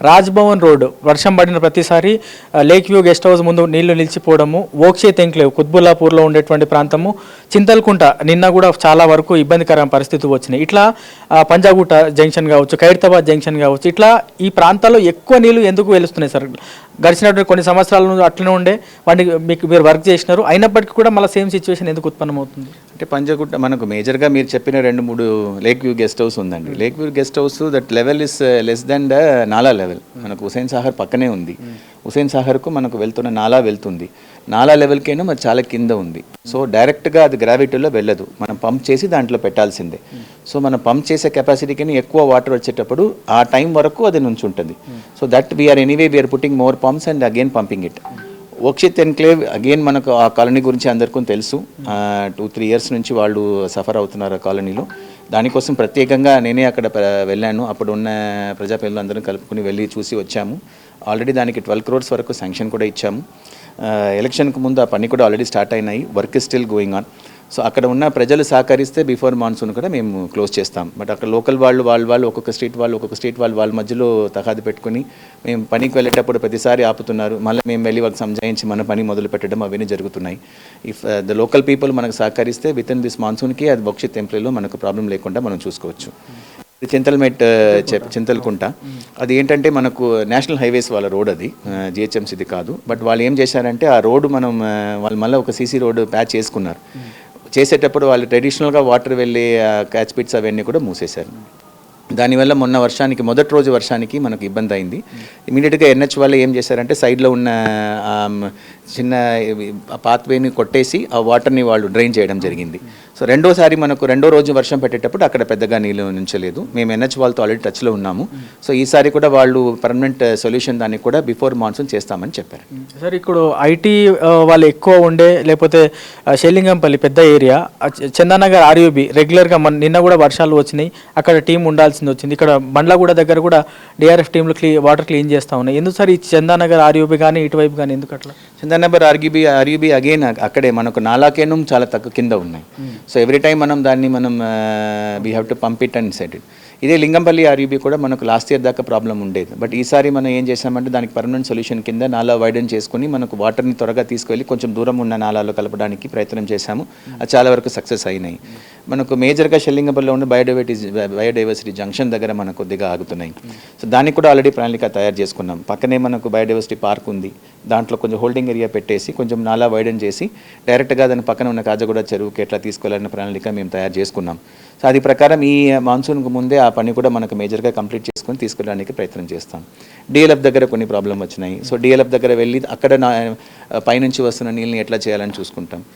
Raj Bhavan road వర్షం పడిన ప్రతిసారి లేక్ వ్యూ గెస్ట్ హౌస్ ముందు నీళ్లు నిలిచిపోవడము, ఓక్షే తెంక్లేవ్ కుత్బుల్లాపూర్లో ఉండేటువంటి ప్రాంతము, చింతల్కుంట నిన్న కూడా చాలా వరకు ఇబ్బందికరమైన పరిస్థితి వచ్చినాయి. ఇట్లా పంజాగుట్ట జంక్షన్ కావచ్చు, ఖైరతాబాద్ జంక్షన్ కావచ్చు, ఇట్లా ఈ ప్రాంతాల్లో ఎక్కువ నీళ్లు ఎందుకు వెలుస్తున్నాయి సార్? గడిచినటువంటి కొన్ని సంవత్సరాల నుండి అట్లనే ఉండే వాటికి మీరు వర్క్ చేసినారు, అయినప్పటికీ కూడా మళ్ళీ సేమ్ సిచ్యువేషన్ ఎందుకు ఉత్పన్నమవుతుంది? అంటే పంజాగుట్ట మనకు మేజర్గా మీరు చెప్పిన 2-3 లేక్ వ్యూ గెస్ట్ హౌస్ ఉందండి. Lake view guest house that level is less than the నాలా లెవెల్. మనకు హుసేన్ సాగర్ పక్కనే ఉంది. హుసేన్ సాగర్కు మనకు వెళ్తున్న నాలా వెళ్తుంది. నాలా లెవెల్కైనా మరి చాలా కింద ఉంది. సో డైరెక్ట్గా అది గ్రావిటీలో వెళ్ళదు, మనం పంప్ చేసి దాంట్లో పెట్టాల్సిందే. సో మనం పంప్ చేసే కెపాసిటీకి ఎక్కువ వాటర్ వచ్చేటప్పుడు ఆ టైం వరకు అది నుంచి ఉంటుంది. So that we are we are putting more pumps and again pumping it. ఓక్షిత్ ఎన్క్లేవ్ అగైన్ మనకు ఆ కాలనీ గురించి అందరికీ తెలుసు. 2-3 ఇయర్స్ నుంచి వాళ్ళు సఫర్ అవుతున్నారు ఆ కాలనీలో. దానికోసం ప్రత్యేకంగా నేనే అక్కడ వెళ్ళాను. అప్పుడు ఉన్న ప్రజాప్రతినిధులు అందరం కలుపుకుని వెళ్ళి చూసి వచ్చాము. ఆల్రెడీ దానికి 12 crores వరకు శాంక్షన్ కూడా ఇచ్చాము. ఎలక్షన్కు ముందు ఆ పని కూడా ఆల్రెడీ స్టార్ట్ అయినాయి. Work is still going on. So అక్కడ ఉన్న ప్రజలు సహకరిస్తే బిఫోర్ మాన్సూన్ కూడా మేము క్లోజ్ చేస్తాం. బట్ అక్కడ లోకల్ వాళ్ళు ఒక్కొక్క స్ట్రీట్ వాళ్ళ మధ్యలో తగాదు పెట్టుకుని మేము పనికి వెళ్ళేటప్పుడు ప్రతిసారి ఆపుతున్నారు. మళ్ళీ మేము వెళ్ళి వాళ్ళకి సంజాయించి మన పని మొదలు పెట్టడం అవన్నీ జరుగుతున్నాయి. ఇఫ్ ద లోకల్ పీపుల్ మనకు సహకరిస్తే విత్ ఇన్ దిస్ మాన్సూన్కి అది భవిష్యత్ టెంపరీలో మనకు ప్రాబ్లం లేకుండా మనం చూసుకోవచ్చు. చింతల్కుంట అది ఏంటంటే మనకు నేషనల్ హైవేస్ వాళ్ళ రోడ్, అది జిహెచ్ఎంసీది కాదు. బట్ వాళ్ళు ఏం చేశారంటే ఆ రోడ్డు వాళ్ళు మళ్ళీ ఒక సీసీ రోడ్డు ప్యాచ్ చేసుకున్నారు. చేసేటప్పుడు వాళ్ళు ట్రెడిషనల్గా వాటర్ వెళ్ళే క్యాచ్ పిట్స్ అవన్నీ కూడా మూసేశారు. దానివల్ల మొదటి రోజు వర్షానికి మనకు ఇబ్బంది అయింది. ఇమీడియట్గా ఎన్హెచ్ వాళ్ళు ఏం చేశారంటే సైడ్లో ఉన్న చిన్న పాత్వేని కొట్టేసి ఆ వాటర్ని వాళ్ళు డ్రైన్ చేయడం జరిగింది. సో రెండో రోజు వర్షం పెట్టేటప్పుడు అక్కడ పెద్దగా నీళ్ళు నుంచలేదు. మేము ఎన్హెచ్ వాళ్ళతో ఆల్రెడీ టచ్లో ఉన్నాము. సో ఈసారి కూడా వాళ్ళు పర్మనెంట్ సొల్యూషన్ దానికి కూడా బిఫోర్ మాన్సూన్ చేస్తామని చెప్పారు. సార్ ఇప్పుడు ఐటీ వాళ్ళు ఎక్కువ ఉండే, లేకపోతే షెల్లింగంపల్లి పెద్ద ఏరియా, చందానగర్ ఆర్యూబీ రెగ్యులర్గా నిన్న కూడా వర్షాలు వచ్చినాయి, అక్కడ టీం ఉండాల్సింది వచ్చింది. ఇక్కడ బండ్లగూడ దగ్గర కూడా డిఆర్ఎఫ్ టీంలు వాటర్ క్లీన్ చేస్తూ ఉన్నాయి. ఎందుకు సార్ ఈ చందానగర్ ఆర్యూబీ కానీ ఇటువైపు కానీ ఎందుకు అట్లా? చందానగర్ ఆర్యూబీ అగైన్ అక్కడే మనకు నాలాకేనం చాలా తక్కువ కింద ఉన్నాయి. సో ఎవ్రీ టైం మనం we have to pump it and set it. ఇదే లింగంపల్లి ఆర్యూబీ కూడా మనకు లాస్ట్ ఇయర్ దాకా ప్రాబ్లం ఉండేది. బట్ ఈసారి మనం ఏం చేసామంటే దానికి పర్మనెంట్ సొల్యూషన్ కింద నాలా వైడెన్ చేసుకుని మనకు వాటర్ని త్వరగా తీసుకెళ్ళి కొంచెం దూరం ఉన్న నాలాలో కలపడానికి ప్రయత్నం చేశాము. అది చాలా వరకు సక్సెస్ అయినాయి. మనకు మేజర్గా షెల్లింగంపల్లిలో ఉన్న బయోడైవర్సిటీ జంక్షన్ దగ్గర మనకు కొద్దిగా ఆగుతున్నాయి. సో దానికి కూడా ఆల్రెడీ ప్రణాళిక తయారు చేసుకున్నాం. పక్కనే మనకు బయోడైవర్సిటీ పార్క్ ఉంది, దాంట్లో కొంచెం హోల్డింగ్ ఏరియా పెట్టేసి కొంచెం నాలా వైడెన్ చేసి డైరెక్ట్గా దాని పక్కన ఉన్న కాజగూడ చెరువుకి ఎట్లా తీసుకెళ్లాలన్న ప్రణాళిక మేము తయారు చేసుకున్నాం. సో అది ప్రకారం ఈ మాన్సూన్కు ముందే ఆ పని కూడా మనకు మేజర్గా కంప్లీట్ చేసుకొని తీసుకెళ్ళడానికి ప్రయత్నం చేస్తాం. డిఎల్ఎఫ్ దగ్గర కొన్ని ప్రాబ్లం వచ్చినాయి. సో డిఎల్ఎఫ్ దగ్గర వెళ్ళి అక్కడ పైనుంచి వస్తున్న నీళ్ళని ఎట్లా చేయాలని చూసుకుంటాం.